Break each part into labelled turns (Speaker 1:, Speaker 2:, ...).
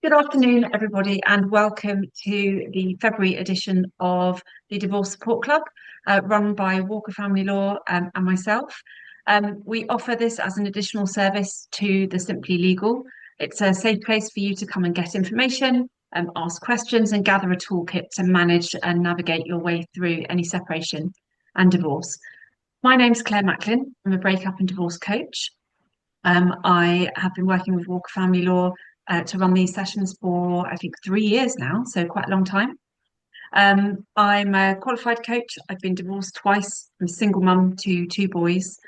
Speaker 1: Good afternoon, everybody, and welcome to the February edition of the Divorce Support Club, run by Walker Family Law and myself. We offer this as an additional service to the Simply Legal. It's a safe place for you to come and get information, ask questions, and gather a toolkit to manage and navigate your way through any separation and divorce. My name's Claire Macklin. I'm a breakup and divorce coach. I have been working with Walker Family Law to run these sessions for, I think, 3 years now, so quite a long time. I'm a qualified coach. I've been divorced twice. I'm a single mum to two boys.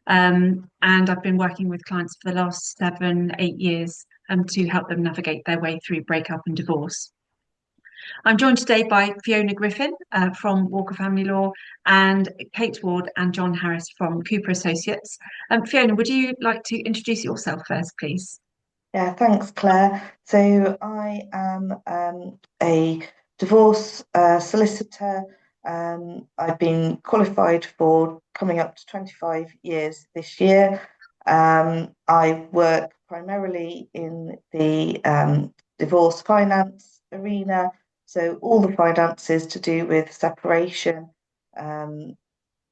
Speaker 1: And I've been working with clients for the last 7, 8 years to help them navigate their way through breakup and divorce. I'm joined today by Fiona Griffin from Walker Family Law and Kate Ward and John Harris from Cooper Associates. Fiona, would you like to introduce yourself first, please?
Speaker 2: Yeah, thanks, Claire. So I am a divorce solicitor. I've been qualified for coming up to 25 years this year. I work primarily in the divorce finance arena, so all the finances to do with separation, um,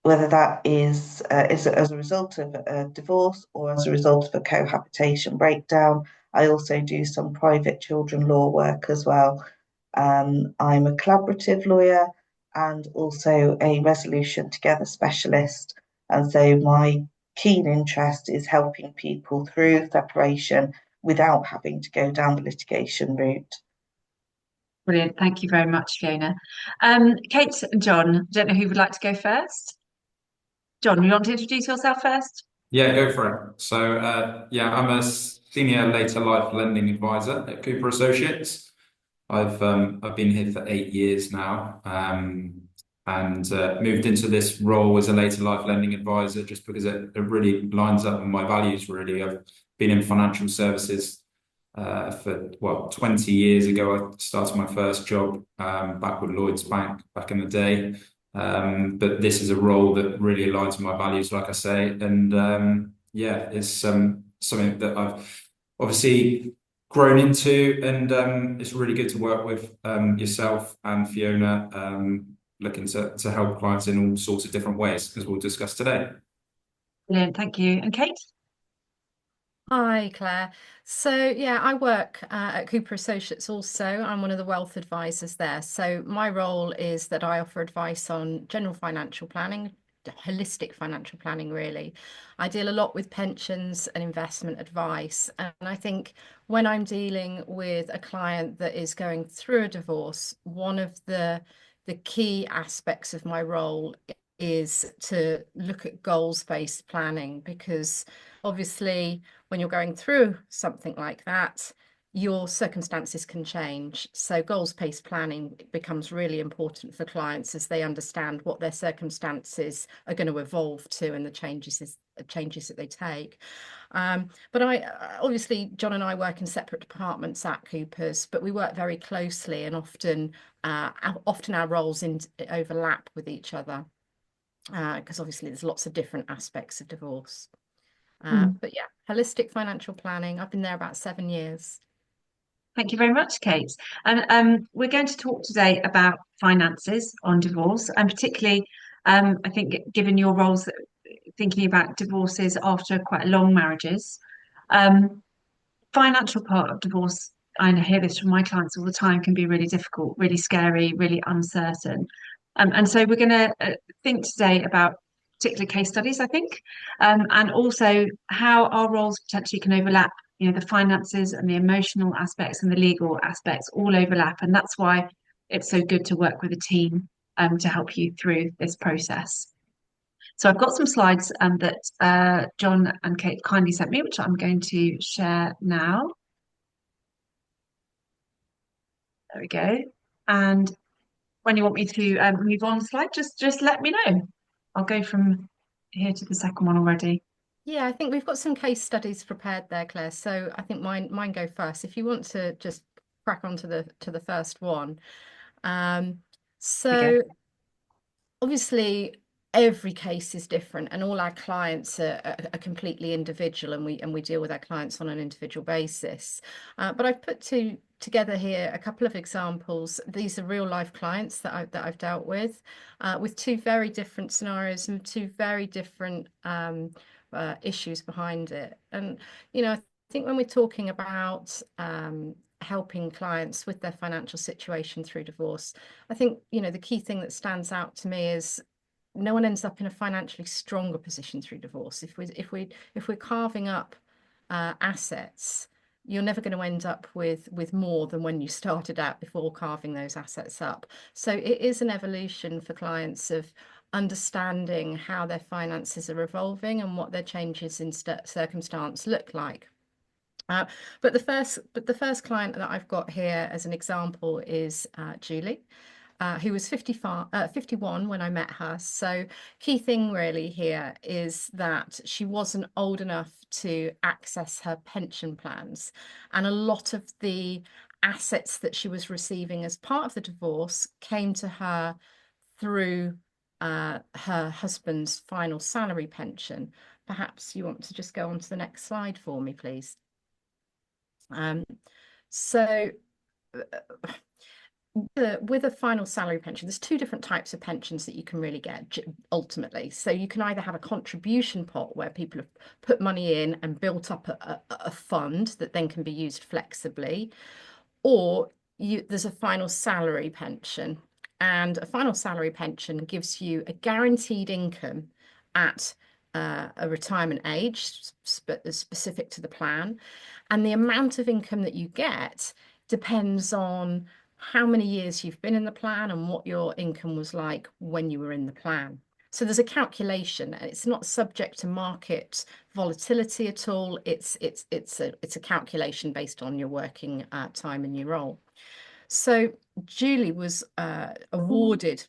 Speaker 2: whether that is as a result of a divorce or as a result of a cohabitation breakdown. I also do some private children law work as well. I'm a collaborative lawyer and also a resolution together specialist. And so my keen interest is helping people through separation without having to go down the litigation route.
Speaker 1: Brilliant. Thank you very much, Fiona. Kate and John, I don't know who would like to go first. John, you want to introduce yourself first?
Speaker 3: Yeah, go for it. So, I'm a senior later life lending advisor at Cooper Associates. I've been here for 8 years now, and moved into this role as a later life lending advisor just because it really lines up with my values. Really, I've been in financial services for 20 years ago. I started my first job back with Lloyds Bank back in the day. But this is a role that really aligns with my values, like I say, and it's something that I've obviously grown into, and it's really good to work with yourself and Fiona, looking to help clients in all sorts of different ways, as we'll discuss today.
Speaker 1: Brilliant. Thank you. And Kate?
Speaker 4: Hi, Claire. So, yeah, I work at Cooper Associates also. I'm one of the wealth advisors there. So, my role is that I offer advice on general financial planning, holistic financial planning, really. I deal a lot with pensions and investment advice. And I think when I'm dealing with a client that is going through a divorce, one of the key aspects of my role is to look at goals-based planning, because obviously when you're going through something like that, your circumstances can change. So goals-based planning becomes really important for clients as they understand what their circumstances are going to evolve to and the changes that they take. But obviously John and I work in separate departments at Coopers, but we work very closely, and often our roles overlap with each other, because obviously there's lots of different aspects of divorce. But yeah, holistic financial planning. I've been there about 7 years.
Speaker 1: Thank you very much, Kate. And we're going to talk today about finances on divorce, and particularly, I think, given your roles, thinking about divorces after quite long marriages, um, financial part of divorce, I hear this from my clients all the time, can be really difficult, really scary, really uncertain. And so we're going to think today about particular case studies, I think, and also how our roles potentially can overlap. You know, the finances and the emotional aspects and the legal aspects all overlap. And that's why it's so good to work with a team to help you through this process. So I've got some slides that John and Kate kindly sent me, which I'm going to share now. There we go. And when you want me to move on the slide, just let me know. I'll go from here to the second one already.
Speaker 4: Yeah, I think we've got some case studies prepared there, Claire. So I think mine go first. If you want to just crack on to the first one.
Speaker 1: Okay.
Speaker 4: So obviously every case is different, and all our clients are completely individual, and we deal with our clients on an individual basis. But I've put together here a couple of examples. These are real life clients that I've dealt with two very different scenarios and two very different issues behind it. And I think when we're talking about helping clients with their financial situation through divorce, I think the key thing that stands out to me is no one ends up in a financially stronger position through divorce. If we're carving up assets, you're never going to end up with more than when you started out before carving those assets up. So it is an evolution for clients of understanding how their finances are evolving and what their changes in circumstance look like. But the first client that I've got here as an example is Julie, who was 51 when I met her. So key thing really here is that she wasn't old enough to access her pension plans. And a lot of the assets that she was receiving as part of the divorce came to her through her husband's final salary pension. Perhaps you want to just go on to the next slide for me, please. So with a final salary pension, there's two different types of pensions that you can really get ultimately. So you can either have a contribution pot where people have put money in and built up a fund that then can be used flexibly, or there's a final salary pension. And a final salary pension gives you a guaranteed income at a retirement age specific to the plan. And the amount of income that you get depends on how many years you've been in the plan and what your income was like when you were in the plan. So there's a calculation, and it's not subject to market volatility at all. It's a calculation based on your working time and your role. So Julie was awarded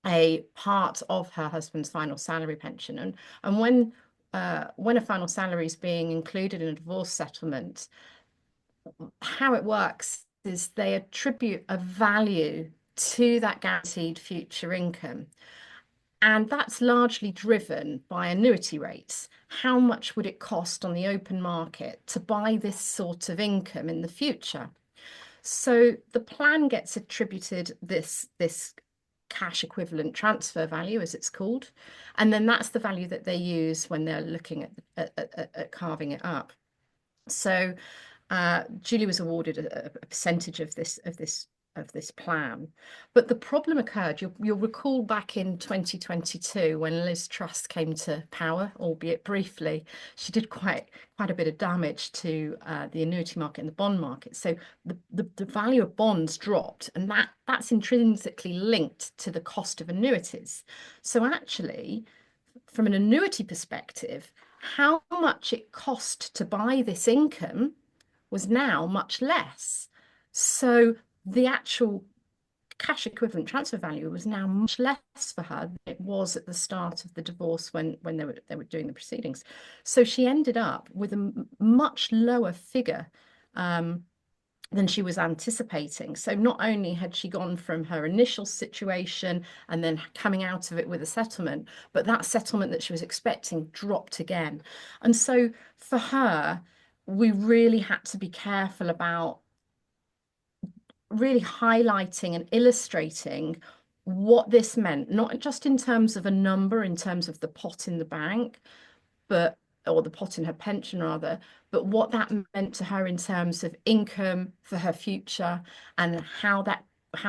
Speaker 4: a part of her husband's final salary pension, and when a final salary is being included in a divorce settlement, how it works is they attribute a value to that guaranteed future income. And that's largely driven by annuity rates. How much would it cost on the open market to buy this sort of income in the future? So the plan gets attributed this cash equivalent transfer value, as it's called. And then that's the value that they use when they're looking at carving it up. So Julie was awarded a percentage of this plan, but the problem occurred. You'll recall back in 2022 when Liz Truss came to power, albeit briefly. She did quite a bit of damage to the annuity market and the bond market. So the value of bonds dropped, and that's intrinsically linked to the cost of annuities. So actually, from an annuity perspective, how much it cost to buy this income was now much less. So the actual cash equivalent transfer value was now much less for her than it was at the start of the divorce when they were doing the proceedings. So she ended up with a much lower figure than she was anticipating. So not only had she gone from her initial situation and then coming out of it with a settlement, but that settlement that she was expecting dropped again. And so for her, we really had to be careful about really highlighting and illustrating what this meant, not just in terms of a number, in terms of the pot in the bank, or the pot in her pension rather, but what that meant to her in terms of income for her future, and how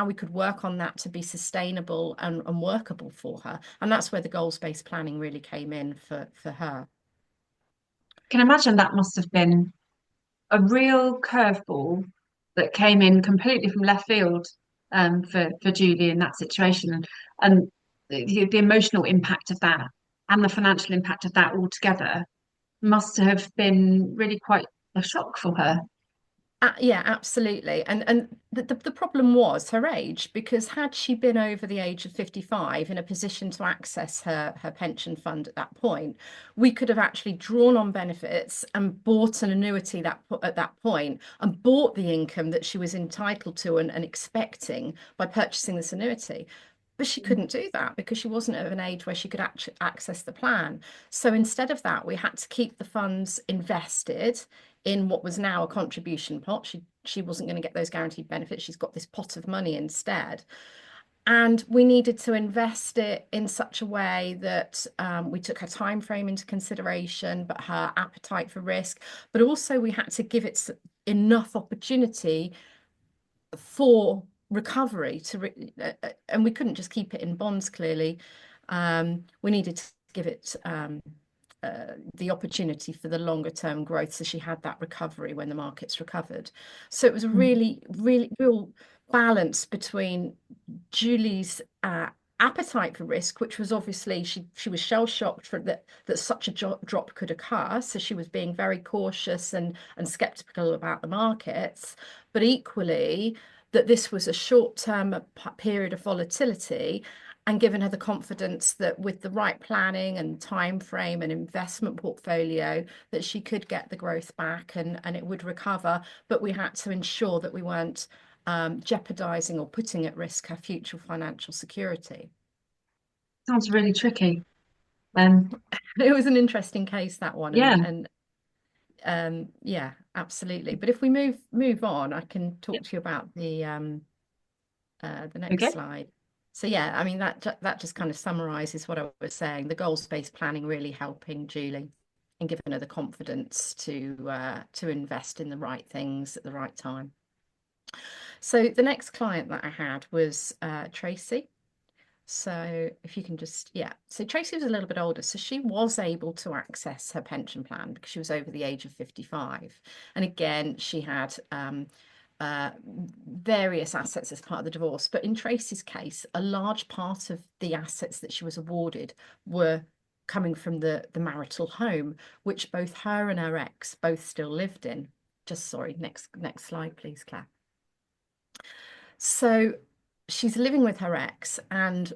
Speaker 4: we could work on that to be sustainable and workable for her. And that's where the goals-based planning really came in for her.
Speaker 1: I can imagine that must have been a real curveball that came in completely from left field for Julie in that situation, and the emotional impact of that and the financial impact of that altogether must have been really quite a shock for her.
Speaker 4: Yeah, absolutely. And the problem was her age, because had she been over the age of 55 in a position to access her pension fund at that point, we could have actually drawn on benefits and bought an annuity at that point, and bought the income that she was entitled to and expecting by purchasing this annuity. But she couldn't do that because she wasn't at an age where she could actually access the plan. So instead of that, we had to keep the funds invested in what was now a contribution pot. She wasn't going to get those guaranteed benefits. She's got this pot of money instead. And we needed to invest it in such a way that we took her time frame into consideration, but her appetite for risk. But also we had to give it enough opportunity for recovery and we couldn't just keep it in bonds, clearly. We needed to give it the opportunity for the longer term growth, so she had that recovery when the markets recovered. So it was a really real balance between Julie's appetite for risk, which was obviously she was shell shocked for that such a drop could occur, so she was being very cautious and skeptical about the markets, but equally that this was a short-term period of volatility, and given her the confidence that with the right planning and time frame and investment portfolio that she could get the growth back and it would recover. But we had to ensure that we weren't jeopardizing or putting at risk her future financial security.
Speaker 1: Sounds really tricky.
Speaker 4: It was an interesting case, that one.
Speaker 1: Yeah.
Speaker 4: And yeah, absolutely. But if we move on, I can talk to you about the next slide. So yeah, I mean that just kind of summarizes what I was saying. The goals-based planning really helping Julie and giving her the confidence to invest in the right things at the right time. So the next client that I had was Tracy. So if you can just, so Tracy was a little bit older, so she was able to access her pension plan because she was over the age of 55. And again, she had various assets as part of the divorce. But in Tracy's case, a large part of the assets that she was awarded were coming from the marital home, which both her and her ex both still lived in. Next slide, please, Claire. So she's living with her ex, and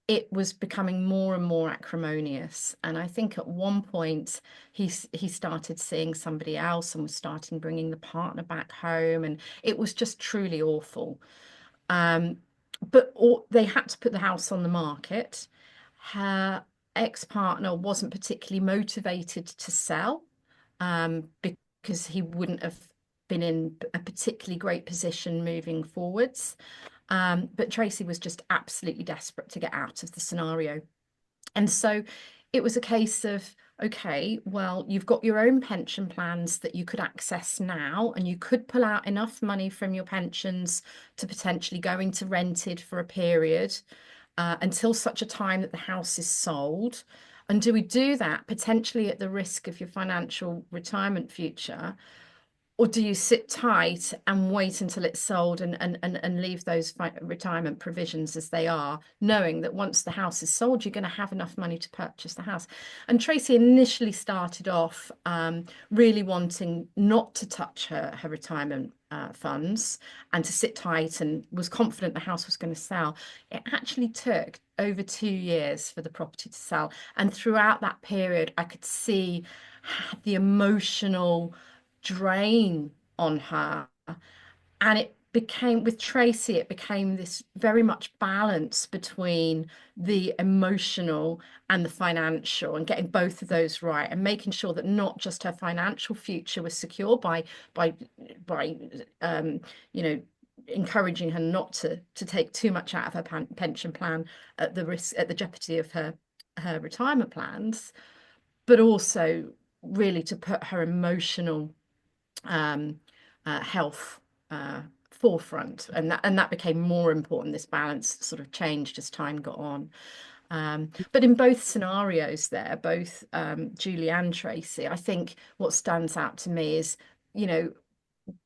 Speaker 4: it was becoming more and more acrimonious. And I think at one point he started seeing somebody else and was starting bringing the partner back home, and it was just truly awful. But they had to put the house on the market. Her ex-partner wasn't particularly motivated to sell because he wouldn't have been in a particularly great position moving forwards. But Tracy was just absolutely desperate to get out of the scenario. And so it was a case of, okay, well, you've got your own pension plans that you could access now, and you could pull out enough money from your pensions to potentially go into rented for a period until such a time that the house is sold. And do we do that potentially at the risk of your financial retirement future? Or do you sit tight and wait until it's sold and leave those retirement provisions as they are, knowing that once the house is sold, you're going to have enough money to purchase the house? And Tracy initially started off really wanting not to touch her retirement funds and to sit tight, and was confident the house was going to sell. It actually took over 2 years for the property to sell. And throughout that period, I could see the emotional drain on her, and it became, with Tracy, it became this very much balance between the emotional and the financial, and getting both of those right, and making sure that not just her financial future was secure by encouraging her not to take too much out of her pension plan at the jeopardy of her retirement plans, but also really to put her emotional health forefront, and that became more important. This balance sort of changed as time got on. But in both scenarios there, both Julie and Tracy, I think what stands out to me is,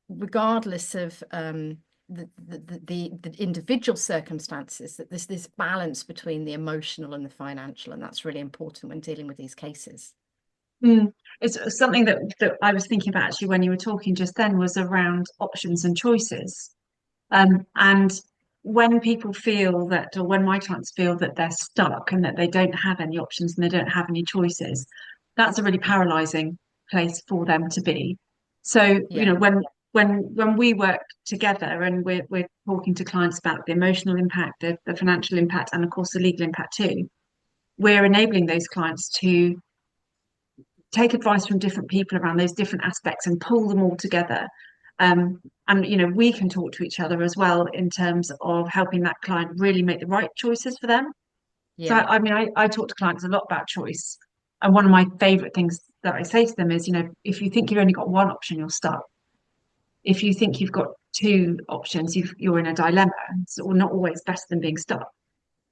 Speaker 4: regardless of the individual circumstances, that there's this balance between the emotional and the financial, and that's really important when dealing with these cases.
Speaker 1: It's something that I was thinking about actually when you were talking just then, was around options and choices. And when people feel that, or when my clients feel that they're stuck and that they don't have any options and they don't have any choices, that's a really paralyzing place for them to be. So,
Speaker 4: Yeah.
Speaker 1: when we work together and we're talking to clients about the emotional impact, the financial impact, and of course the legal impact too, we're enabling those clients to take advice from different people around those different aspects and pull them all together. And we can talk to each other as well in terms of helping that client really make the right choices for them. So
Speaker 4: Yeah.
Speaker 1: I talk to clients a lot about choice. And one of my favorite things that I say to them is, if you think you've only got one option, you'll stop. If you think you've got two options, you're in a dilemma. It's not always better than being stuck.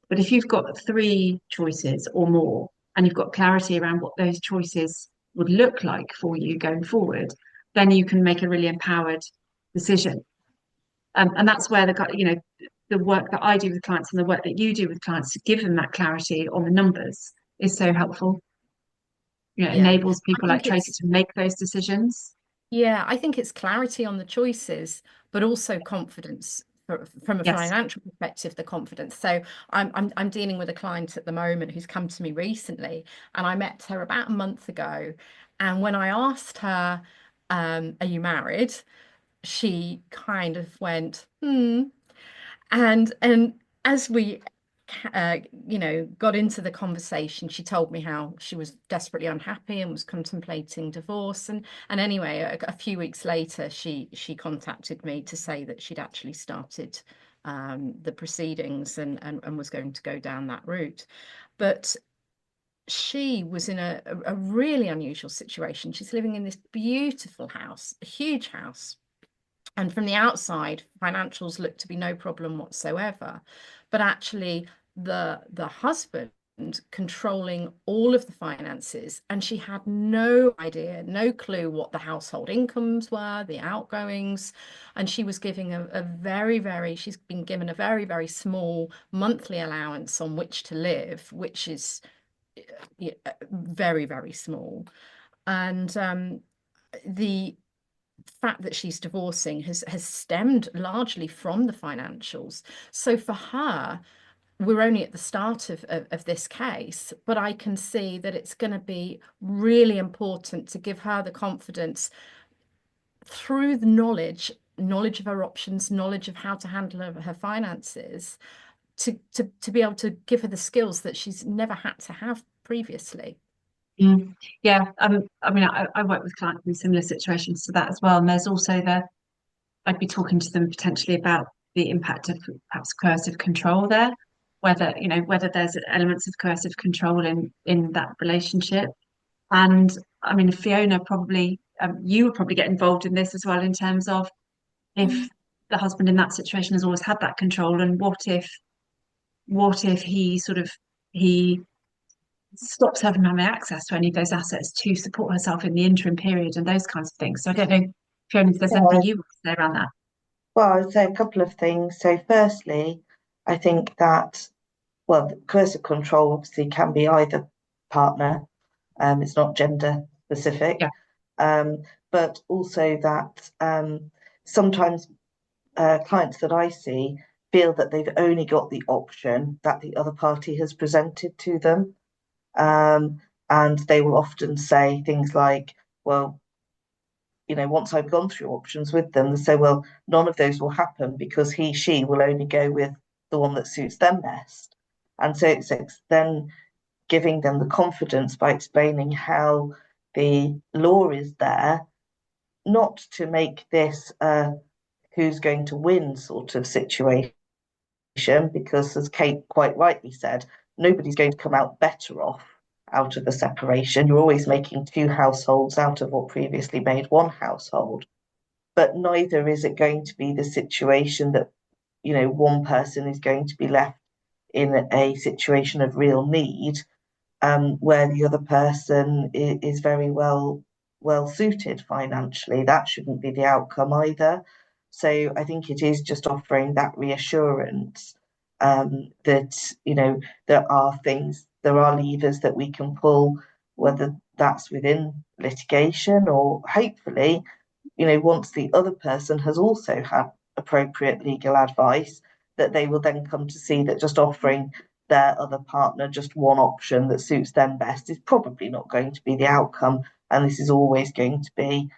Speaker 1: But if you've got three choices or more, and you've got clarity around what those choices would look like for you going forward, then you can make a really empowered decision. And that's where the work that I do with clients and the work that you do with clients to give them that clarity on the numbers is so helpful. It
Speaker 4: Yeah.
Speaker 1: enables
Speaker 4: I
Speaker 1: people like
Speaker 4: think
Speaker 1: Tracy
Speaker 4: it's
Speaker 1: to make those decisions.
Speaker 4: Yeah, I think it's clarity on the choices, but also confidence from a
Speaker 1: Yes.
Speaker 4: financial perspective, the confidence. So I'm dealing with a client at the moment who's come to me recently, and I met her about a month ago. And when I asked her, "Are you married?" she kind of went, "Hmm." And as we got into the conversation, she told me how she was desperately unhappy and was contemplating divorce. And anyway, a few weeks later, she contacted me to say that she'd actually started the proceedings and was going to go down that route. But she was in a really unusual situation. She's living in this beautiful house, a huge house, and from the outside, financials look to be no problem whatsoever. But actually, the husband controlling all of the finances, and she had no idea, no clue what the household incomes were, the outgoings, and she was giving a very, very, she's been given a very, very small monthly allowance on which to live, which is very, very small. And the fact that she's divorcing has stemmed largely from the financials. So for her, we're only at the start of this case, but I can see that it's going to be really important to give her the confidence through the knowledge of her options, knowledge of how to handle her finances, to be able to give her the skills that she's never had to have previously.
Speaker 1: Mm. Yeah. I work with clients in similar situations to that as well. And there's also I'd be talking to them potentially about the impact of perhaps coercive control there, whether there's elements of coercive control in that relationship. And I mean, Fiona, probably you would probably get involved in this as well in terms of if the husband in that situation has always had that control, and what if he stops her from having access to any of those assets to support herself in the interim period and those kinds of things. So I don't know, Fiona, if there's anything
Speaker 2: Yeah,
Speaker 1: you want to say around that.
Speaker 2: well, I'd say a couple of things. So, firstly, I think that, well, the coercive control obviously can be either partner, it's not gender specific,
Speaker 1: Yeah.
Speaker 2: um, but also that sometimes clients that I see feel that they've only got the option that the other party has presented to them. Um, and they will often say things like, well, once I've gone through options with them, they say, well, none of those will happen because she will only go with the one that suits them best. And so it's then giving them the confidence by explaining how the law is there, not to make this who's going to win sort of situation, because as Kate quite rightly said, nobody's going to come out better off out of the separation. You're always making two households out of what previously made one household. But neither is it going to be the situation that, one person is going to be left in a situation of real need, where the other person is very well suited financially. That shouldn't be the outcome either. So I think it is just offering that reassurance, that there are levers that we can pull, whether that's within litigation or hopefully, once the other person has also had appropriate legal advice, that they will then come to see that just offering their other partner just one option that suits them best is probably not going to be the outcome. And this is always going to be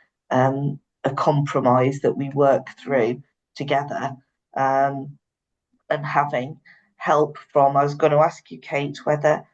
Speaker 2: a compromise that we work through together, and having help from. I was going to ask you, Kate, whether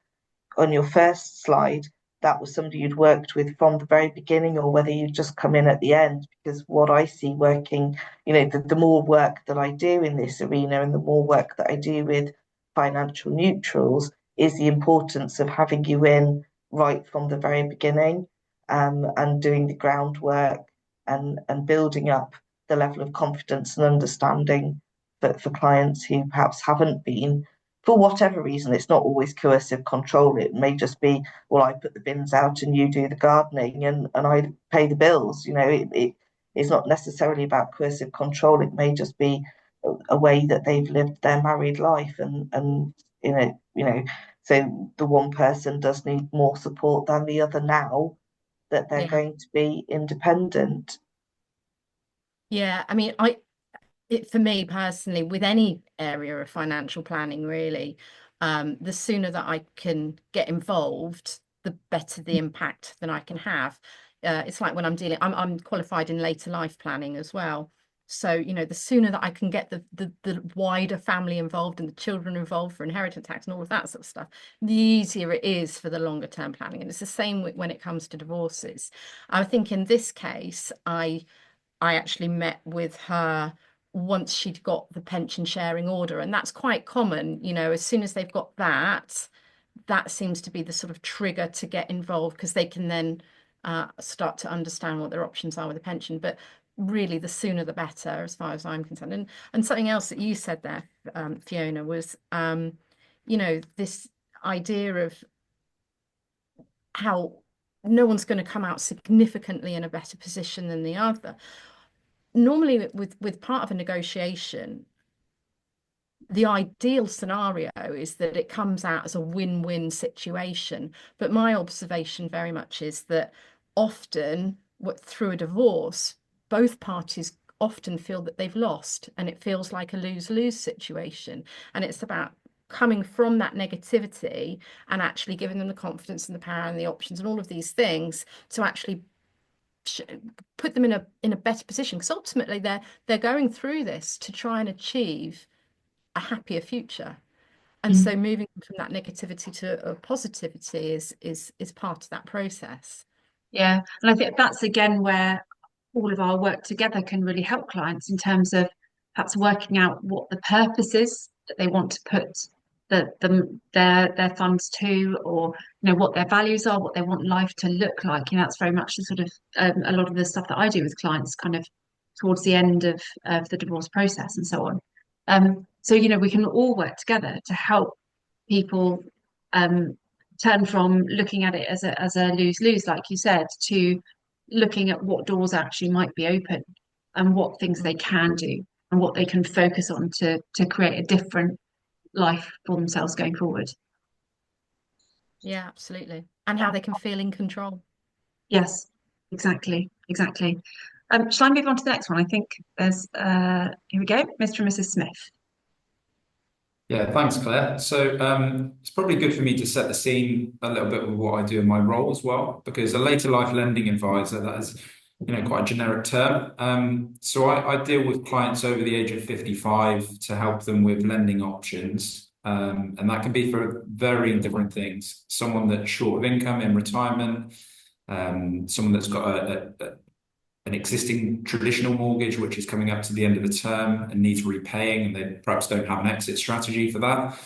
Speaker 2: on your first slide that was somebody you'd worked with from the very beginning, or whether you'd just come in at the end. Because what I see working, the more work that I do in this arena and the more work that I do with financial neutrals, is the importance of having you in right from the very beginning, and doing the groundwork, and building up the level of confidence and understanding for clients who perhaps haven't been, for whatever reason. It's not always coercive control. It may just be, well, I put the bins out and you do the gardening, and I pay the bills. It's not necessarily about coercive control. It may just be a way that they've lived their married life, and so the one person does need more support than the other now that they're
Speaker 4: Yeah.
Speaker 2: going to be independent.
Speaker 4: Yeah. I mean, for me personally, with any area of financial planning, really, the sooner that I can get involved, the better the impact that I can have. It's like when I'm qualified in later life planning as well. So, the sooner that I can get the wider family involved and the children involved for inheritance tax and all of that sort of stuff, the easier it is for the longer term planning. And it's the same when it comes to divorces. I think in this case, I actually met with her once she'd got the pension sharing order, and that's quite common. As soon as they've got that seems to be the sort of trigger to get involved, because they can then start to understand what their options are with the pension. But really, the sooner the better, as far as I'm concerned. And something else that you said there, Fiona, was this idea of how no one's going to come out significantly in a better position than the other. Normally, with part of a negotiation, the ideal scenario is that it comes out as a win-win situation. But my observation very much is that often, through a divorce, both parties often feel that they've lost, and it feels like a lose-lose situation. And it's about coming from that negativity and actually giving them the confidence and the power and the options and all of these things to actually put them in a better position, because ultimately they're going through this to try and achieve a happier future. And so moving from that negativity to a positivity is part of that process.
Speaker 1: Yeah, and I think that's again where all of our work together can really help clients in terms of perhaps working out what the purpose is that they want to put their funds to, or what their values are, what they want life to look like. That's very much the sort of a lot of the stuff that I do with clients, kind of towards the end of the divorce process and so on. So we can all work together to help people um, turn from looking at it as a lose-lose, like you said, to looking at what doors actually might be open, and what things they can do, and what they can focus on to create a different life for themselves going forward.
Speaker 4: Yeah, absolutely. And how they can feel in control.
Speaker 1: Yes, exactly, exactly. Shall I move on to the next one? I think there's here we go, Mr. and Mrs. Smith.
Speaker 3: Yeah, thanks, Claire. So it's probably good for me to set the scene a little bit with what I do in my role as well, because a later life lending advisor, that is, quite a generic term. So I deal with clients over the age of 55 to help them with lending options. And that can be for varying different things. Someone that's short of income in retirement, someone that's got an existing traditional mortgage which is coming up to the end of the term and needs repaying, and they perhaps don't have an exit strategy for that.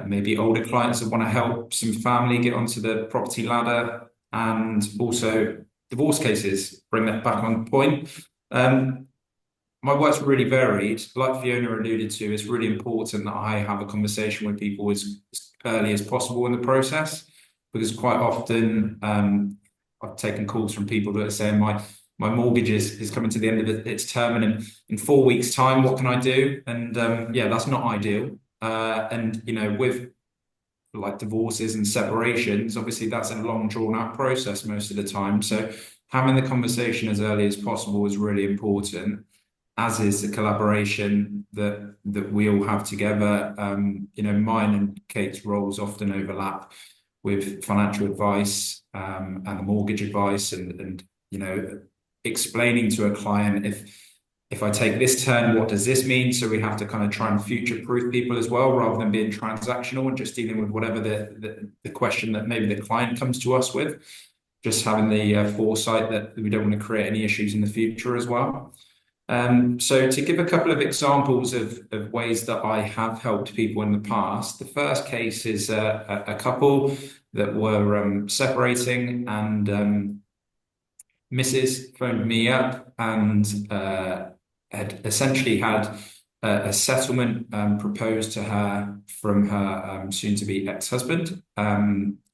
Speaker 3: Maybe older clients that want to help some family get onto the property ladder, and also divorce cases, bring that back on point. My work's really varied. Like Fiona alluded to, it's really important that I have a conversation with people as early as possible in the process, because quite often I've taken calls from people that are saying my mortgage is coming to the end of its term, and in 4 weeks' time, what can I do? And that's not ideal. And with like divorces and separations, obviously that's a long drawn out process most of the time. So having the conversation as early as possible is really important, as is the collaboration that we all have together. Mine and Kate's roles often overlap with financial advice and the mortgage advice, and explaining to a client, if I take this turn, what does this mean? So we have to kind of try and future-proof people as well, rather than being transactional and just dealing with whatever the question that maybe the client comes to us with. Just having the foresight that we don't want to create any issues in the future as well. So to give a couple of examples of ways that I have helped people in the past, the first case is a couple that were separating, and Mrs. phoned me up and had essentially had a settlement proposed to her from her soon-to-be ex-husband.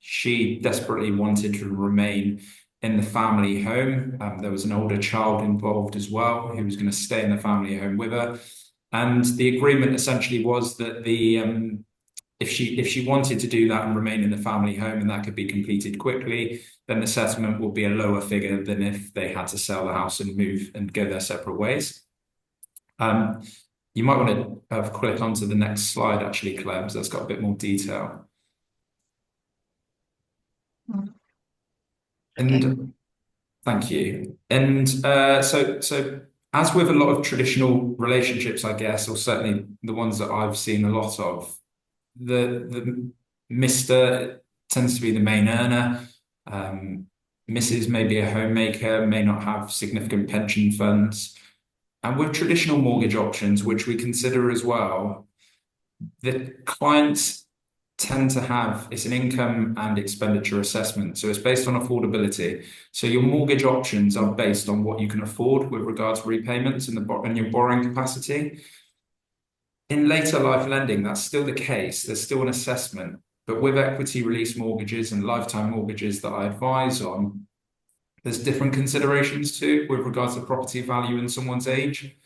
Speaker 3: She desperately wanted to remain in the family home. There was an older child involved as well who was going to stay in the family home with her. And the agreement essentially was that if she wanted to do that and remain in the family home, and that could be completed quickly, then the settlement will be a lower figure than if they had to sell the house and move and go their separate ways. You might want to click onto the next slide, actually, Claire, because that's got a bit more detail. And thank you. And so as with a lot of traditional relationships, I guess, or certainly the ones that I've seen a lot of, the Mr. tends to be the main earner. Mrs. may be a homemaker, may not have significant pension funds. And with traditional mortgage options, which we consider as well, the clients tend to have, it's an income and expenditure assessment. So it's based on affordability. So your mortgage options are based on what you can afford with regards to repayments and your borrowing capacity. In later life lending, that's still the case. There's still an assessment. But with equity release mortgages and lifetime mortgages that I advise on, there's different considerations too with regards to property value and someone's age.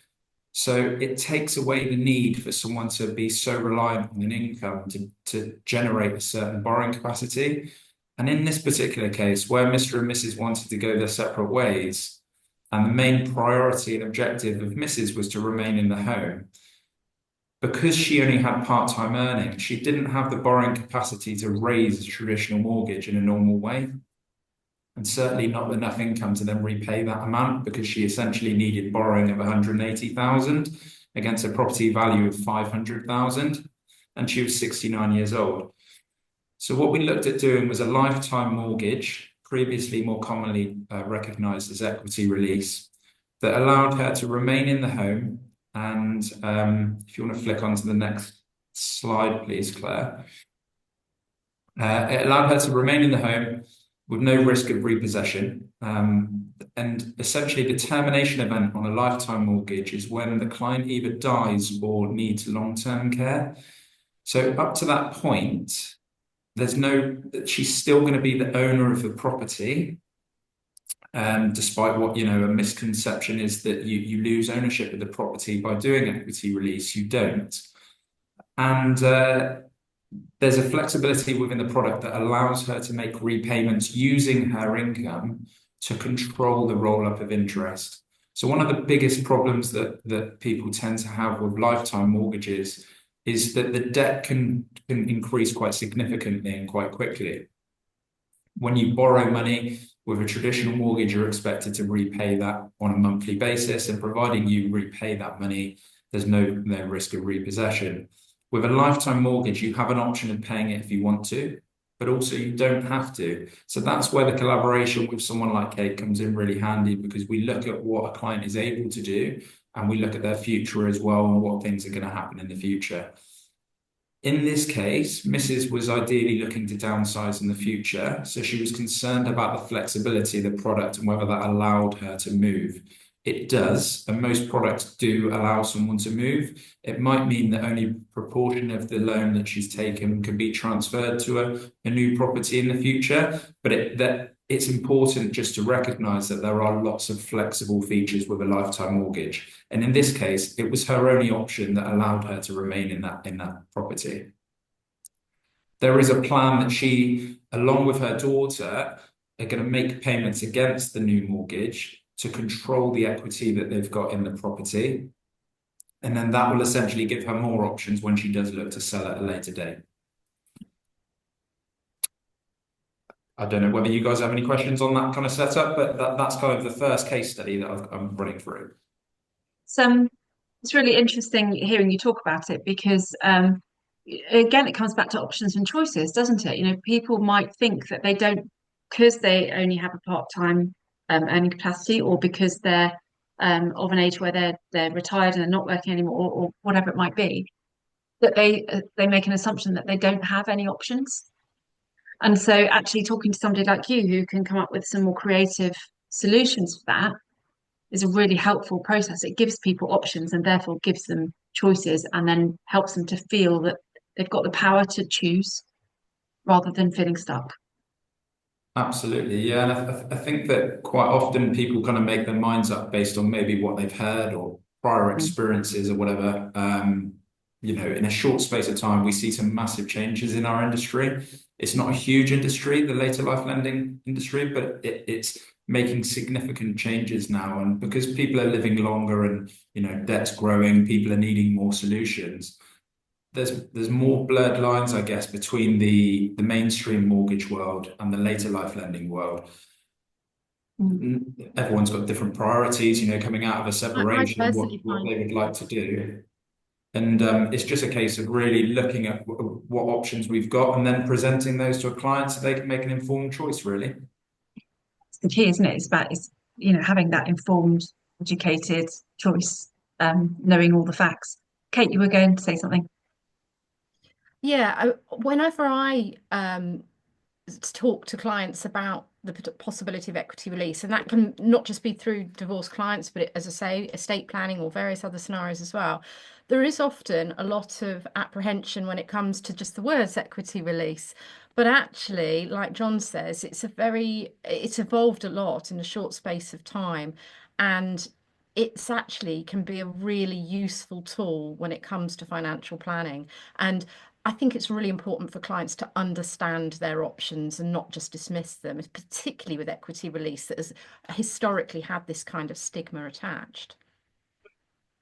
Speaker 3: So it takes away the need for someone to be so reliant on an income to generate a certain borrowing capacity. And in this particular case, where Mr. and Mrs. wanted to go their separate ways, and the main priority and objective of Mrs. was to remain in the home, because she only had part-time earnings, she didn't have the borrowing capacity to raise a traditional mortgage in a normal way. And certainly not enough income to then repay that amount, because she essentially needed borrowing of 180,000 against a property value of 500,000, and she was 69 years old. So what we looked at doing was a lifetime mortgage, previously more commonly recognized as equity release, that allowed her to remain in the home. And if you want to flick onto the next slide, please, Claire. It allowed her to remain in the home with no risk of repossession. And essentially the termination event on a lifetime mortgage is when the client either dies or needs long-term care. So up to that point, she's still going to be the owner of the property. Despite what, a misconception is that you lose ownership of the property by doing equity release, you don't. And there's a flexibility within the product that allows her to make repayments using her income to control the roll-up of interest. So one of the biggest problems that people tend to have with lifetime mortgages is that the debt can increase quite significantly and quite quickly. When you borrow money with a traditional mortgage, you're expected to repay that on a monthly basis, and providing you repay that money, there's no risk of repossession. With a lifetime mortgage, you have an option of paying it if you want to, but also you don't have to. So that's where the collaboration with someone like Kate comes in really handy, because we look at what a client is able to do, and we look at their future as well and what things are going to happen in the future. In this case, Mrs. was ideally looking to downsize in the future, so she was concerned about the flexibility of the product and whether that allowed her to move. It does, and most products do allow someone to move. It might mean that only a proportion of the loan that she's taken can be transferred to a new property in the future, but it's important just to recognise that there are lots of flexible features with a lifetime mortgage. And in this case, it was her only option that allowed her to remain in that property. There is a plan that she, along with her daughter, are going to make payments against the new mortgage to control the equity that they've got in the property. And then that will essentially give her more options when she does look to sell at a later date. I don't know whether you guys have any questions on that kind of setup, but that's kind of the first case study that I'm running through.
Speaker 1: So it's really interesting hearing you talk about it because again, it comes back to options and choices, doesn't it? People might think that they don't because they only have a part-time earning capacity, or because they're of an age where they're retired and they're not working anymore, or whatever it might be, that they make an assumption that they don't have any options. And so, actually, talking to somebody like you who can come up with some more creative solutions for that is a really helpful process. It gives people options and therefore gives them choices, and then helps them to feel that they've got the power to choose rather than feeling stuck.
Speaker 3: Absolutely, yeah. And I think that quite often people kind of make their minds up based on maybe what they've heard or prior
Speaker 1: Mm.
Speaker 3: experiences or whatever. In a short space of time, we see some massive changes in our industry. It's not a huge industry, the later life lending industry, but it's making significant changes now. And because people are living longer and, debt's growing, people are needing more solutions. There's more blurred lines, I guess, between the mainstream mortgage world and the later life lending world.
Speaker 1: Mm.
Speaker 3: Everyone's got different priorities, coming out of a
Speaker 4: I
Speaker 3: separation,
Speaker 4: personally
Speaker 3: what
Speaker 4: find,
Speaker 3: they would like to do. And it's just a case of really looking at what options we've got and then presenting those to a client so they can make an informed choice, really.
Speaker 1: It's the key, isn't it? It's about having that informed, educated choice, knowing all the facts. Kate, you were going to say something.
Speaker 4: yeah, whenever I talk to clients about the possibility of equity release, and that can not just be through divorce clients, but as I say, estate planning or various other scenarios as well. There is often a lot of apprehension when it comes to just the words equity release. But actually, like John says, it's evolved a lot in a short space of time. And it's actually can be a really useful tool when it comes to financial planning. And I think it's really important for clients to understand their options and not just dismiss them, particularly with equity release that has historically had this kind of stigma attached.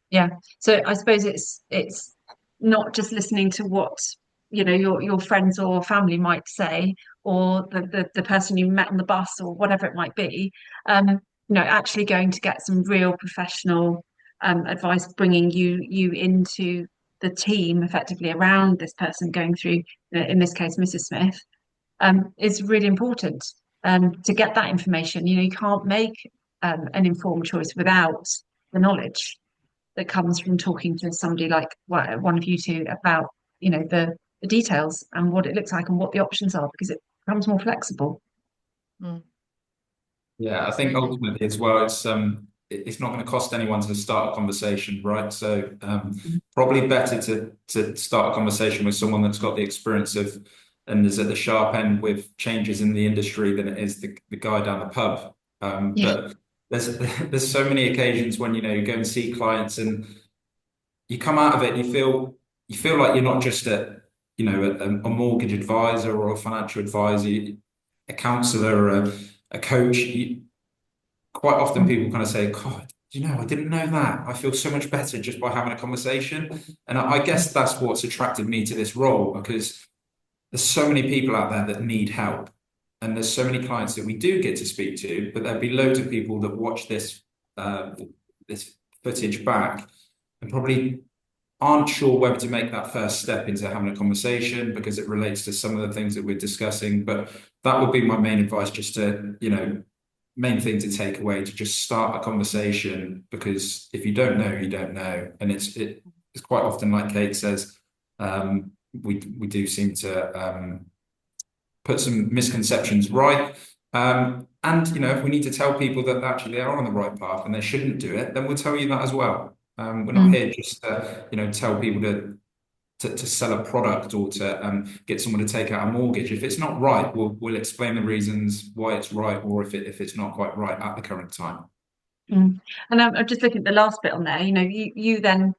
Speaker 1: Yeah. So I suppose it's not just listening to what your friends or family might say, or the person you met on the bus or whatever it might be. Actually going to get some real professional advice, bringing you into the team effectively around this person going through, in this case, Mrs. Smith, is really important to get that information. You can't make an informed choice without the knowledge that comes from talking to somebody like one of you two about the details and what it looks like and what the options are, because it becomes more flexible.
Speaker 4: Mm,
Speaker 3: Yeah, I think
Speaker 4: absolutely.
Speaker 3: ultimately as well, it's not going to cost anyone to start a conversation, right? So probably better to start a conversation with someone that's got the experience of and is at the sharp end with changes in the industry than it is the guy down the pub.
Speaker 1: Yeah.
Speaker 3: But there's so many occasions when you go and see clients and you come out of it and you feel like you're not just a mortgage advisor or a financial advisor, a counselor, a coach. Quite often people kind of say, God, I didn't know that. I feel so much better just by having a conversation. And I guess that's what's attracted me to this role because there's so many people out there that need help. And there's so many clients that we do get to speak to, but there'll be loads of people that watch this footage back and probably aren't sure whether to make that first step into having a conversation because it relates to some of the things that we're discussing. But that would be my main advice, just to, main thing to take away, to just start a conversation, because if you don't know, you don't know. And it's quite often, like Kate says, we do seem to put some misconceptions right. And if we need to tell people that actually they are on the right path and they shouldn't do it, then we'll tell you that as well. We're not
Speaker 1: Mm.
Speaker 3: here just tell people to sell a product or to get someone to take out a mortgage. If it's not right, we'll explain the reasons why it's right, or if it's not quite right at the current time.
Speaker 1: Mm. And I'm just looking at the last bit on there. You then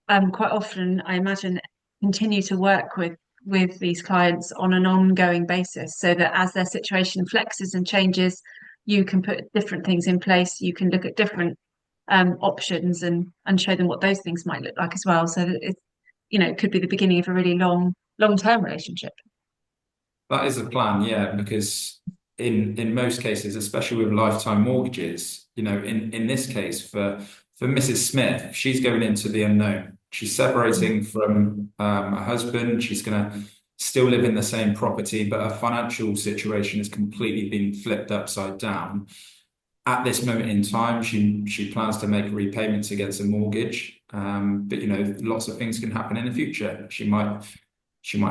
Speaker 1: quite often, I imagine, continue to work with these clients on an ongoing basis, so that as their situation flexes and changes, you can put different things in place. You can look at different options and show them what those things might look like as well. So that it could be the beginning of a really long term relationship.
Speaker 3: That is a plan, yeah, because in most cases, especially with lifetime mortgages, in this case for Mrs. Smith, she's going into the unknown. She's separating from her husband. She's going to still live in the same property, but her financial situation has completely been flipped upside down. At this moment in time, she plans to make repayments against a mortgage, but lots of things can happen in the future. She might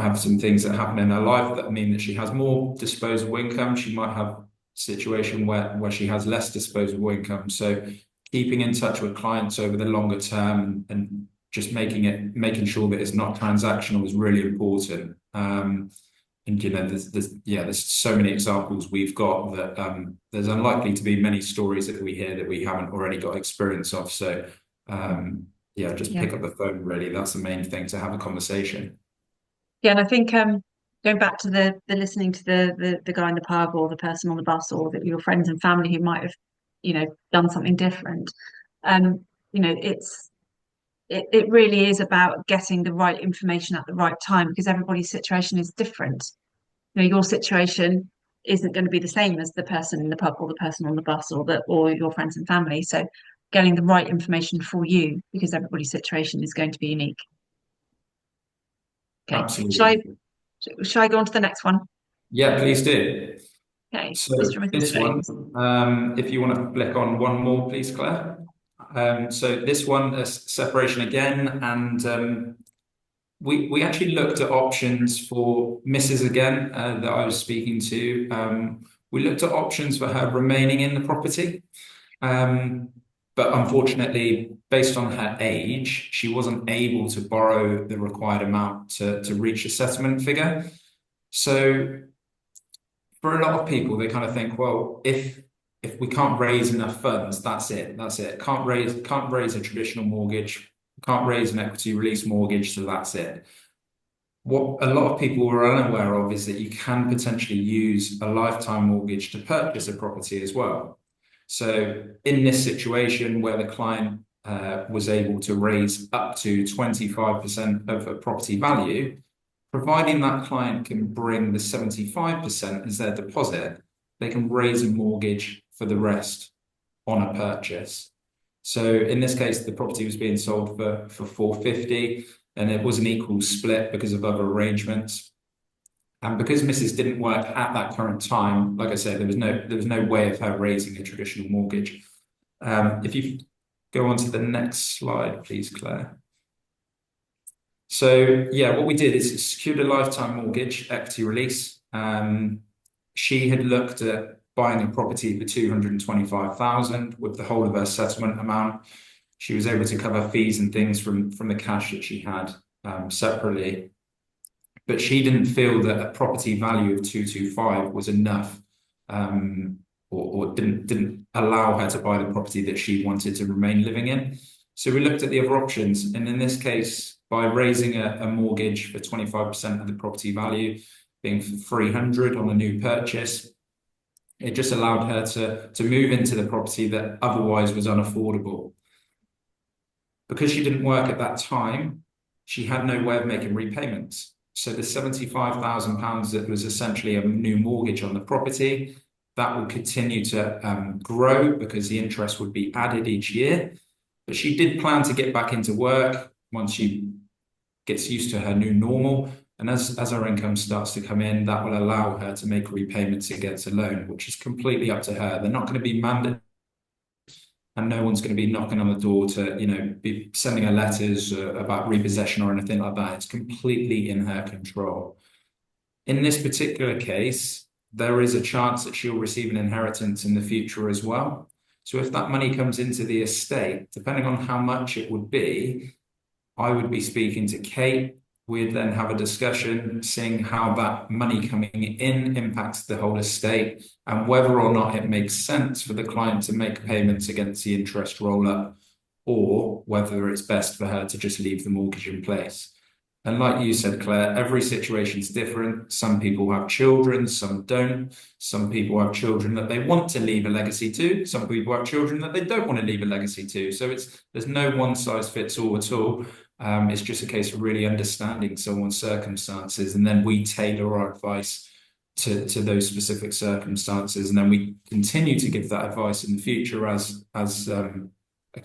Speaker 3: have some things that happen in her life that mean that she has more disposable income. She might have a situation where she has less disposable income. So keeping in touch with clients over the longer term and just making sure that it's not transactional is really important. And there's so many examples we've got that there's unlikely to be many stories that we hear that we haven't already got experience of. So pick up the phone, really. That's the main thing, to have a conversation.
Speaker 1: Yeah, and I think going back to the listening to the guy in the pub or the person on the bus or your friends and family who might have, done something different. It really is about getting the right information at the right time, because everybody's situation is different. Your situation isn't going to be the same as the person in the pub or the person on the bus or your friends and family. So getting the right information for you, because everybody's situation is going to be unique. Okay.
Speaker 3: Absolutely.
Speaker 1: Shall I go on to the next one?
Speaker 3: Yeah, please do.
Speaker 1: Okay,
Speaker 3: So
Speaker 1: Mr. and Mrs.
Speaker 3: this
Speaker 1: Jones.
Speaker 3: one, if you want to flick on one more, please, Claire. So this one is separation again, and we actually looked at options for Mrs. again that I was speaking to. We looked at options for her remaining in the property, but unfortunately, based on her age, she wasn't able to borrow the required amount to reach a settlement figure. So for a lot of people, they kind of think, well, if we can't raise enough funds, that's it. Can't raise a traditional mortgage, can't raise an equity release mortgage, so that's it. What a lot of people are unaware of is that you can potentially use a lifetime mortgage to purchase a property as well. So in this situation where the client was able to raise up to 25% of a property value, providing that client can bring the 75% as their deposit, they can raise a mortgage for the rest on a purchase. So in this case, the property was being sold for 450, and it was an equal split because of other arrangements. And because Mrs. didn't work at that current time, like I said, there was no way of her raising a traditional mortgage. If you go on to the next slide, please, Claire. So yeah, what we did is secured a lifetime mortgage, equity release. She had looked at buying a property for 225,000 with the whole of her settlement amount. She was able to cover fees and things from the cash that she had separately. But she didn't feel that a property value of 225 was enough, or didn't allow her to buy the property that she wanted to remain living in. So we looked at the other options, and in this case, by raising a mortgage for 25% of the property value, being 300 on a new purchase, it just allowed her to move into the property that otherwise was unaffordable. Because she didn't work at that time, she had no way of making repayments. So the £75,000 that was essentially a new mortgage on the property, that will continue to grow because the interest would be added each year. But she did plan to get back into work once she gets used to her new normal. And as her income starts to come in, that will allow her to make repayments against a loan, which is completely up to her. They're not going to be mandated, and no one's going to be knocking on the door to, be sending her letters about repossession or anything like that. It's completely in her control. In this particular case, there is a chance that she'll receive an inheritance in the future as well. So if that money comes into the estate, depending on how much it would be, I would be speaking to Kate. We'd then have a discussion, seeing how that money coming in impacts the whole estate and whether or not it makes sense for the client to make payments against the interest roll-up, or whether it's best for her to just leave the mortgage in place. And like you said, Claire, every situation is different. Some people have children, some don't. Some people have children that they want to leave a legacy to. Some people have children that they don't want to leave a legacy to. So there's no one size fits all at all. It's just a case of really understanding someone's circumstances, and then we tailor our advice to those specific circumstances, and then we continue to give that advice in the future as a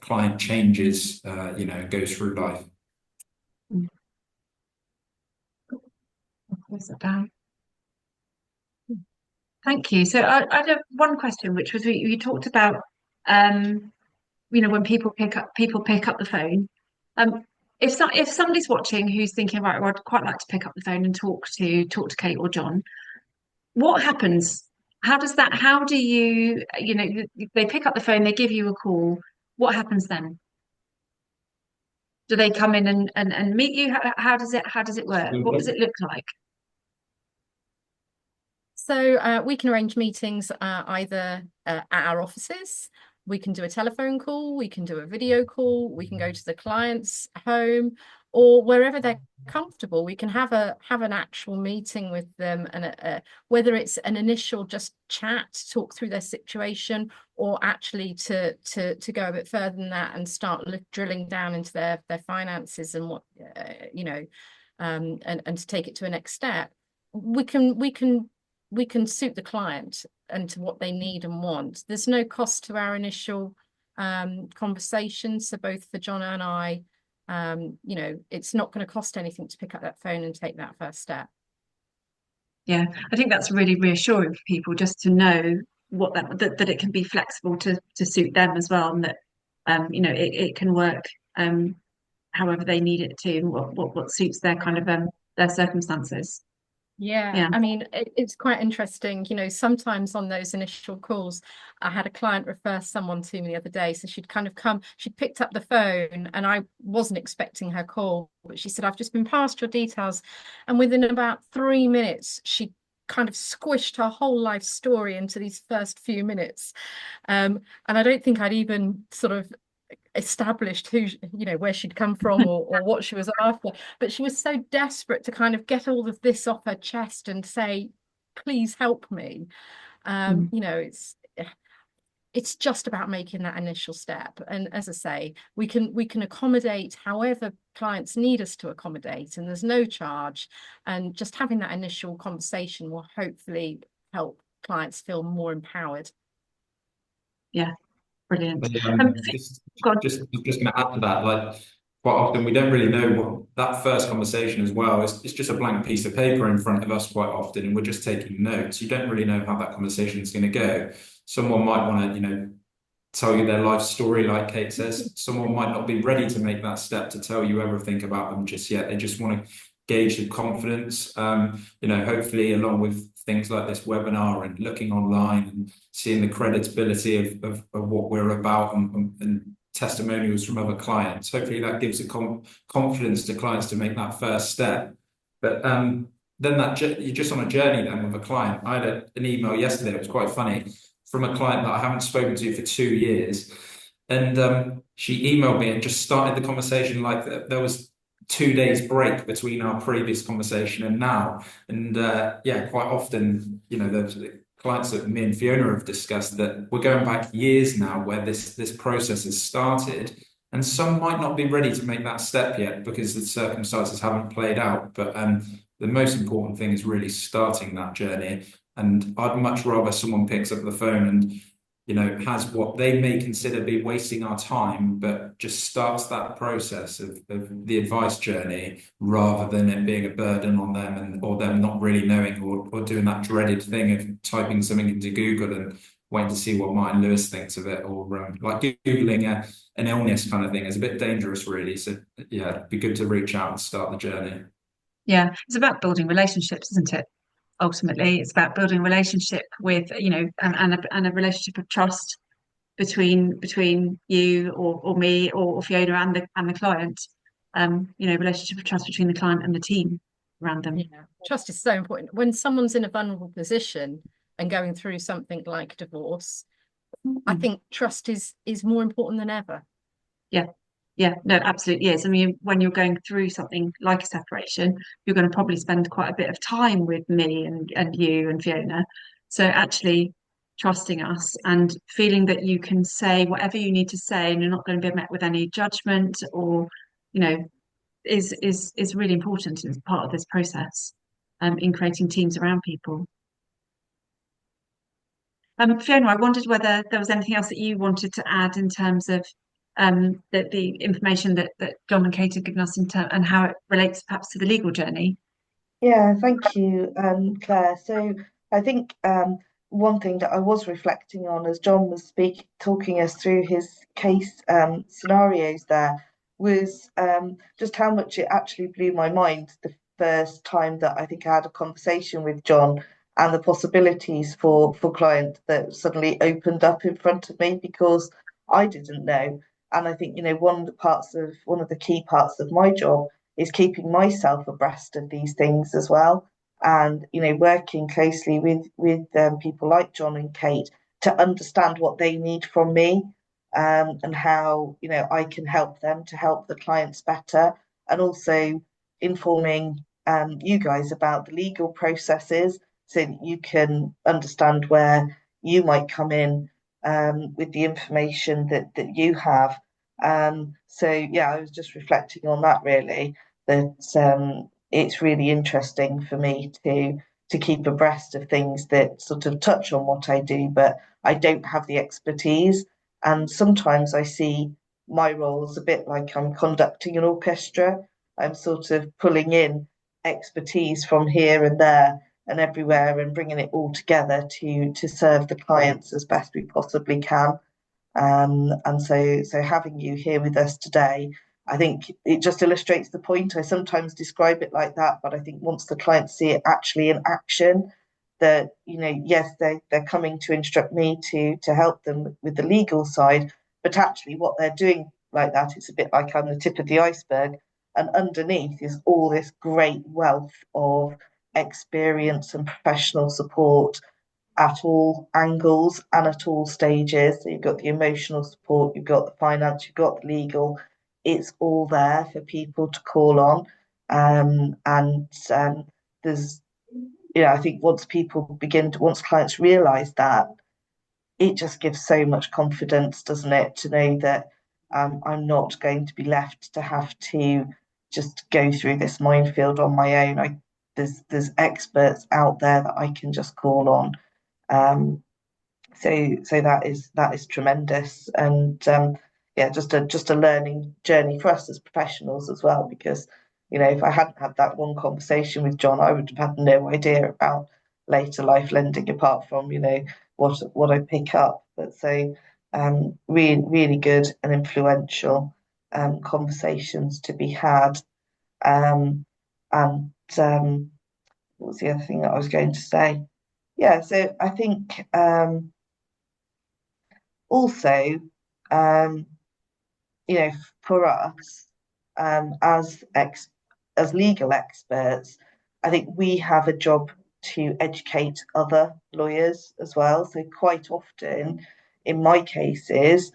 Speaker 3: client changes, goes through life.
Speaker 1: Mm. Close it down. Thank you. So I had one question, which was you talked about, when people pick up the phone. Um, if somebody's watching who's thinking, right, well, I'd quite like to pick up the phone and talk to Kate or John, what happens? How do they pick up the phone, they give you a call. What happens then? Do they come in and meet you? How does it work? What does it look like?
Speaker 4: So we can arrange meetings either at our offices. We can do a telephone call, we can do a video call, we can go to the client's home, or wherever they're comfortable. We can have an actual meeting with them, and whether it's an initial just chat to talk through their situation, or actually to go a bit further than that and start drilling down into their finances and what and to take it to a next step. We can suit the client and to what they need and want. There's no cost to our initial conversation. So both for John and I, it's not going to cost anything to pick up that phone and take that first step.
Speaker 1: Yeah, I think that's really reassuring for people, just to know that it can be flexible to suit them as well, and that it can work however they need it to, and what suits their kind of their circumstances.
Speaker 4: Yeah,
Speaker 1: Yeah.
Speaker 4: I mean, it's quite interesting. Sometimes on those initial calls, I had a client refer someone to me the other day. So she'd picked up the phone, and I wasn't expecting her call, but she said, I've just been passed your details. And within about 3 minutes, she kind of squished her whole life story into these first few minutes. And I don't think I'd even sort of established where she'd come from, or what she was after, but she was so desperate to kind of get all of this off her chest and say, please help me.
Speaker 1: Mm.
Speaker 4: It's just about making that initial step, and as I say, we can accommodate however clients need us to accommodate, and there's no charge, and just having that initial conversation will hopefully help clients feel more empowered.
Speaker 1: Yeah, brilliant.
Speaker 3: But,
Speaker 1: Go on.
Speaker 3: just going to add to that, like quite often we don't really know what that first conversation as well. It's just a blank piece of paper in front of us quite often, and we're just taking notes. You don't really know how that conversation is going to go. Someone might want to, tell you their life story, like Kate says. Someone might not be ready to make that step to tell you everything about them just yet. They just want to gauge the confidence. Hopefully, along with things like this webinar and looking online and seeing the credibility of what we're about, and testimonials from other clients. Hopefully, that gives a confidence to clients to make that first step. But then you're just on a journey then with a client. I had an email yesterday. It was quite funny, from a client that I haven't spoken to for 2 years. And she emailed me and just started the conversation like there was 2 days break between our previous conversation and now. And quite often, the clients that me and Fiona have discussed, that we're going back years now where this process has started. And some might not be ready to make that step yet because the circumstances haven't played out. But the most important thing is really starting that journey. And I'd much rather someone picks up the phone and, has what they may consider be wasting our time, but just starts that process of the advice journey, rather than it being a burden on them, or them not really knowing, or doing that dreaded thing of typing something into Google and waiting to see what Martin Lewis thinks of it, or like Googling an illness kind of thing is a bit dangerous, really. So yeah, it'd be good to reach out and start the journey.
Speaker 1: Yeah, it's about building relationships, isn't it? Ultimately, it's about building a relationship with, and a relationship of trust between you or me or Fiona and the client. Relationship of trust between the client and the team around them.
Speaker 4: Yeah, trust is so important. When someone's in a vulnerable position and going through something like divorce, I think trust is more important than ever.
Speaker 1: Yeah. Yeah, no, absolutely is. I mean, when you're going through something like a separation, you're going to probably spend quite a bit of time with me and you and Fiona. So actually trusting us and feeling that you can say whatever you need to say, and you're not going to be met with any judgment, or, is really important as part of this process, in creating teams around people. Fiona, I wondered whether there was anything else that you wanted to add in terms of the information that John and Kate have given us and how it relates perhaps to the legal journey.
Speaker 2: Yeah, thank you, Claire. So I think one thing that I was reflecting on as John was talking us through his case scenarios there was just how much it actually blew my mind the first time that I think I had a conversation with John and the possibilities for client that suddenly opened up in front of me because I didn't know. And I think, one of the key parts of my job is keeping myself abreast of these things as well, and working closely with people like John and Kate to understand what they need from me, and how I can help them to help the clients better, and also informing you guys about the legal processes so that you can understand where you might come in with the information that you have. So yeah, I was just reflecting on that really, that it's really interesting for me to keep abreast of things that sort of touch on what I do, but I don't have the expertise. And sometimes I see my role as a bit like I'm conducting an orchestra. I'm sort of pulling in expertise from here and there and everywhere and bringing it all together to serve the clients as best we possibly can. And so having you here with us today, I think it just illustrates the point. I sometimes describe it like that, but I think once the clients see it actually in action, that yes, they're coming to instruct me to help them with the legal side, but actually what they're doing like that, it's a bit like I'm the tip of the iceberg, and underneath is all this great wealth of experience and professional support at all angles and at all stages. So you've got the emotional support, you've got the finance, you've got the legal. It's all there for people to call on. And there's, I think once clients realise that, it just gives so much confidence, doesn't it, to know that I'm not going to be left to have to just go through this minefield on my own. There's experts out there that I can just call on. So that is tremendous, and yeah, just a learning journey for us as professionals as well. Because if I hadn't had that one conversation with John, I would have had no idea about later life lending apart from what I pick up. But so really really good and influential conversations to be had. And what was the other thing that I was going to say? Yeah, so I think also, um, for us, as legal experts, I think we have a job to educate other lawyers as well. So quite often, in my cases,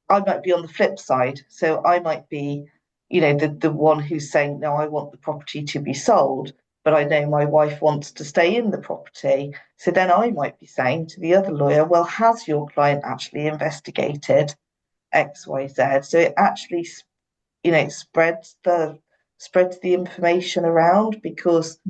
Speaker 2: I might be on the flip side. So I might be, the one who's saying, no, I want the property to be sold, but I know my wife wants to stay in the property. So then I might be saying to the other lawyer, well, has your client actually investigated XYZ? So it actually, it spreads the information around because,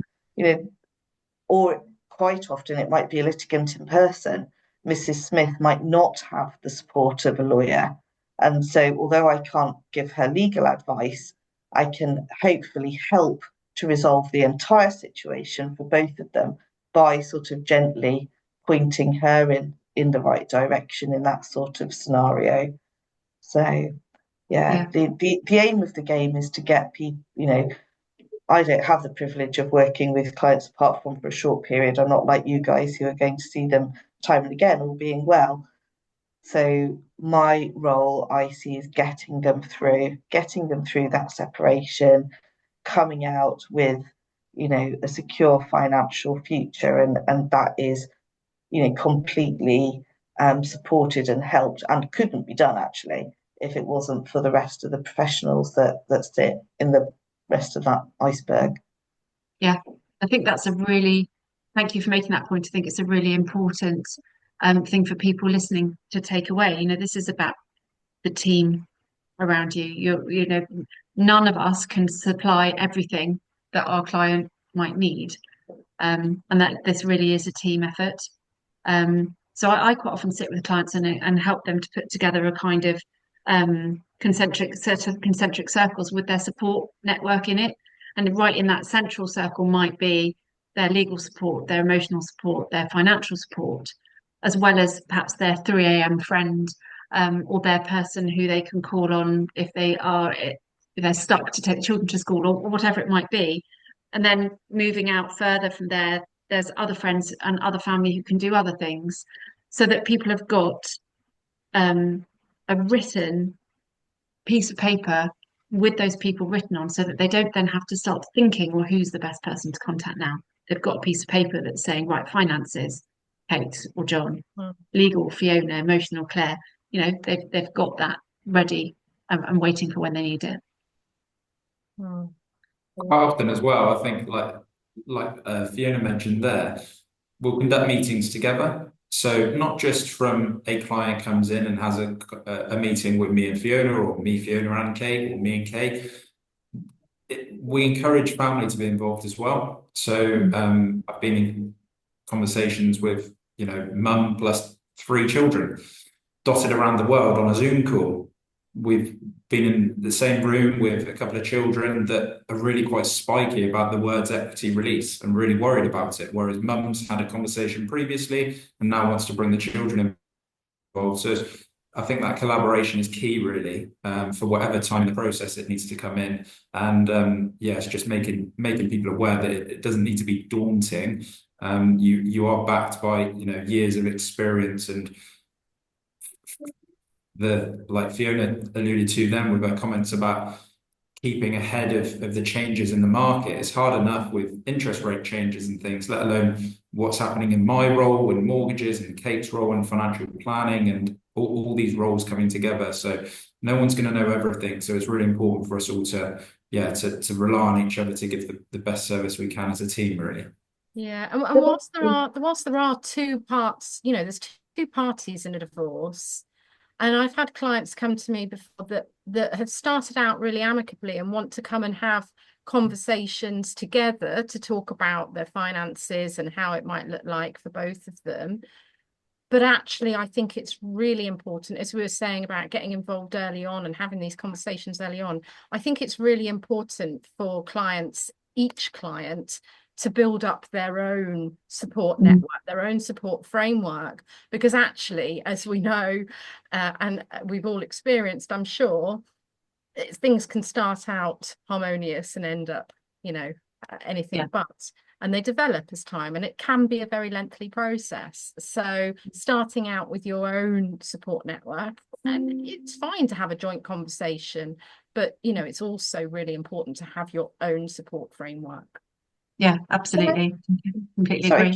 Speaker 2: or quite often it might be a litigant in person. Mrs. Smith might not have the support of a lawyer. And so, although I can't give her legal advice, I can hopefully help to resolve the entire situation for both of them by sort of gently pointing her in the right direction in that sort of scenario. So, yeah,
Speaker 1: Yeah.
Speaker 2: the aim of the game is to get people, I don't have the privilege of working with clients apart from for a short period. I'm not like you guys who are going to see them time and again, all being well. So my role I see is getting them through that separation, coming out with, a secure financial future, and that is, completely supported and helped, and couldn't be done actually if it wasn't for the rest of the professionals that sit in the rest of that iceberg.
Speaker 1: Yeah, I think thank you for making that point. I think it's a really important thing for people listening to take away. This is about the team around you. None of us can supply everything that our client might need. And that this really is a team effort. So I quite often sit with clients and help them to put together a kind of set of concentric circles with their support network in it. And right in that central circle might be their legal support, their emotional support, their financial support, as well as perhaps their 3 a.m. friend, or their person who they can call on if they're stuck to take the children to school, or whatever it might be. And then moving out further from there, there's other friends and other family who can do other things, so that people have got a written piece of paper with those people written on, so that they don't then have to start thinking, well, who's the best person to contact now? They've got a piece of paper that's saying, right, finances, Kate or John, legal, Fiona, emotional, Claire. They've got that ready, and waiting for when they need it.
Speaker 3: Quite often as well, I think like Fiona mentioned there, we'll conduct meetings together. So not just from a client comes in and has a meeting with me and Fiona, or me, Fiona and Kate, or me and Kate. We encourage family to be involved as well. So I've been in conversations with, mum plus 3 children dotted around the world on a Zoom call. We've been in the same room with a couple of children that are really quite spiky about the words equity release and really worried about it, whereas mum's had a conversation previously and now wants to bring the children involved. So I think that collaboration is key, really, for whatever time in the process it needs to come in. And it's just making people aware that it doesn't need to be daunting. You are backed by years of experience, and like Fiona alluded to then with her comments about keeping ahead of the changes in the market. It's hard enough with interest rate changes and things, let alone what's happening in my role in mortgages and Kate's role in financial planning, and all these roles coming together. So no one's going to know everything. So it's really important for us all to rely on each other to give the best service we can as a team, really.
Speaker 4: Yeah, and whilst there are 2 parts, there's 2 parties in a divorce. And I've had clients come to me before that have started out really amicably and want to come and have conversations together to talk about their finances and how it might look like for both of them. But actually, I think it's really important, as we were saying about getting involved early on and having these conversations early on. I think it's really important for each client, to build up their own support network, their own support framework, because actually, as we know, and we've all experienced, I'm sure, things can start out harmonious and end up, anything but, and they develop as time, and it can be a very lengthy process. So starting out with your own support network, and it's fine to have a joint conversation, but it's also really important to have your own support framework.
Speaker 1: Yeah, absolutely. Completely
Speaker 2: Sorry,
Speaker 1: agree.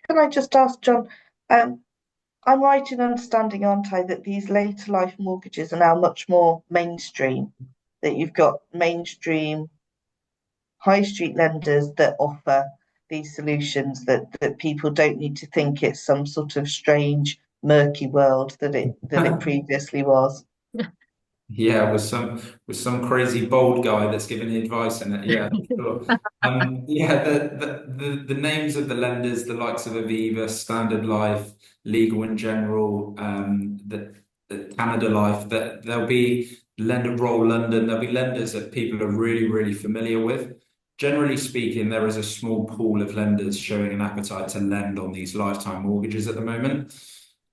Speaker 2: can I just ask John, I'm right in understanding, aren't I, that these later life mortgages are now much more mainstream, that you've got mainstream high street lenders that offer these solutions, that people don't need to think it's some sort of strange, murky world that it previously was.
Speaker 3: Yeah, with some crazy bold guy that's giving the advice in it. Yeah, sure. The names of the lenders, the likes of Aviva, Standard Life, Legal in General, the Canada Life, that there'll be Lender Roll London, there'll be lenders that people are really, really familiar with. Generally speaking, there is a small pool of lenders showing an appetite to lend on these lifetime mortgages at the moment.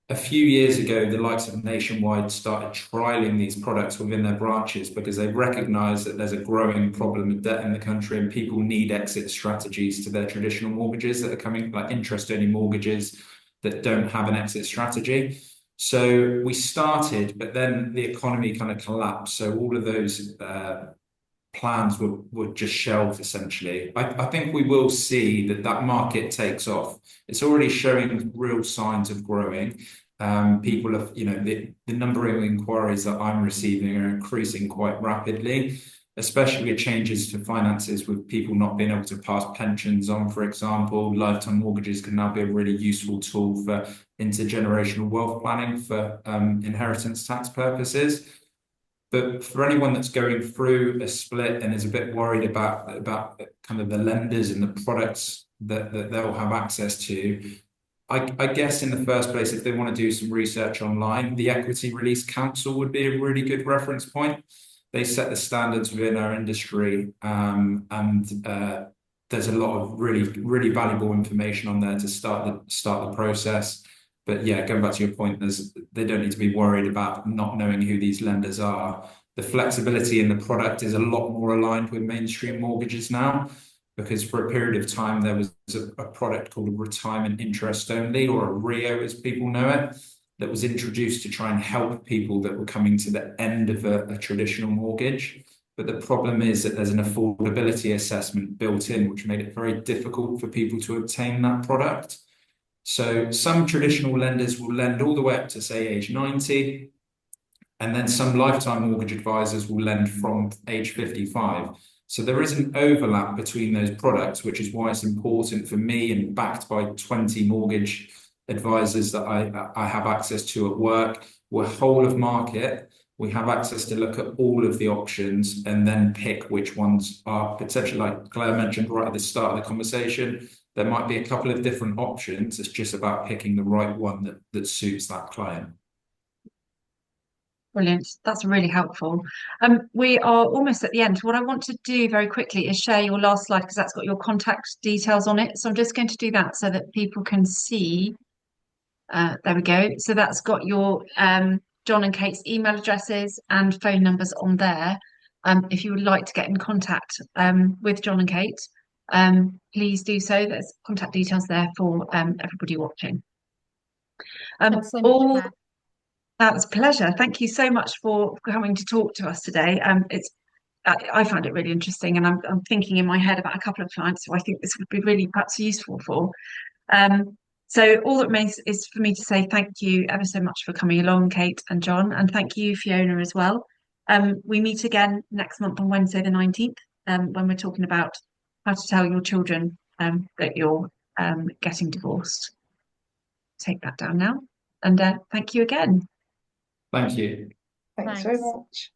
Speaker 3: A few years ago, the likes of Nationwide started trialing these products within their branches because they recognize that there's a growing problem of debt in the country and people need exit strategies to their traditional mortgages that are coming, like interest-only mortgages that don't have an exit strategy. So we started, but then the economy kind of collapsed. So all of those plans were just shelved, essentially. I think we will see that market takes off. It's already showing real signs of growing. People have, the number of inquiries that I'm receiving are increasing quite rapidly, especially with changes to finances, with people not being able to pass pensions on, for example. Lifetime mortgages can now be a really useful tool for intergenerational wealth planning for inheritance tax purposes. But for anyone that's going through a split and is a bit worried about kind of the lenders and the products that they'll have access to, I guess in the first place, if they want to do some research online, the Equity Release Council would be a really good reference point. They set the standards within our industry, and there's a lot of really valuable information on there to start the process. But yeah, going back to your point, they don't need to be worried about not knowing who these lenders are. The flexibility in the product is a lot more aligned with mainstream mortgages now, because for a period of time there was a product called retirement interest only, or a RIO as people know it, that was introduced to try and help people that were coming to the end of a traditional mortgage. But the problem is that there's an affordability assessment built in, which made it very difficult for people to obtain that product. So some traditional lenders will lend all the way up to, say, age 90, and then some lifetime mortgage advisors will lend from age 55. So there is an overlap between those products, which is why it's important for me, and backed by 20 mortgage advisors that I have access to at work. We're whole of market. We have access to look at all of the options and then pick which ones are potentially, like Claire mentioned right at the start of the conversation, there might be a couple of different options. It's just about picking the right one that suits that client.
Speaker 1: Brilliant. That's really helpful. We are almost at the end. What I want to do very quickly is share your last slide, because that's got your contact details on it. So I'm just going to do that so that people can see. There we go. So that's got your John and Kate's email addresses and phone numbers on there. If you would like to get in contact with John and Kate, please do so. There's contact details there for everybody watching.
Speaker 4: Thanks so much,
Speaker 1: All
Speaker 4: Claire.
Speaker 1: That was a pleasure. Thank you so much for coming to talk to us today. I find it really interesting, and I'm thinking in my head about a couple of clients who I think this would be really perhaps useful for. So all that remains is for me to say thank you ever so much for coming along, Kate and John, and thank you, Fiona, as well. We meet again next month on Wednesday the 19th, when we're talking about how to tell your children that you're getting divorced. Take that down now, and thank you again.
Speaker 3: Thank you.
Speaker 2: Thanks very
Speaker 4: Thanks.
Speaker 2: much.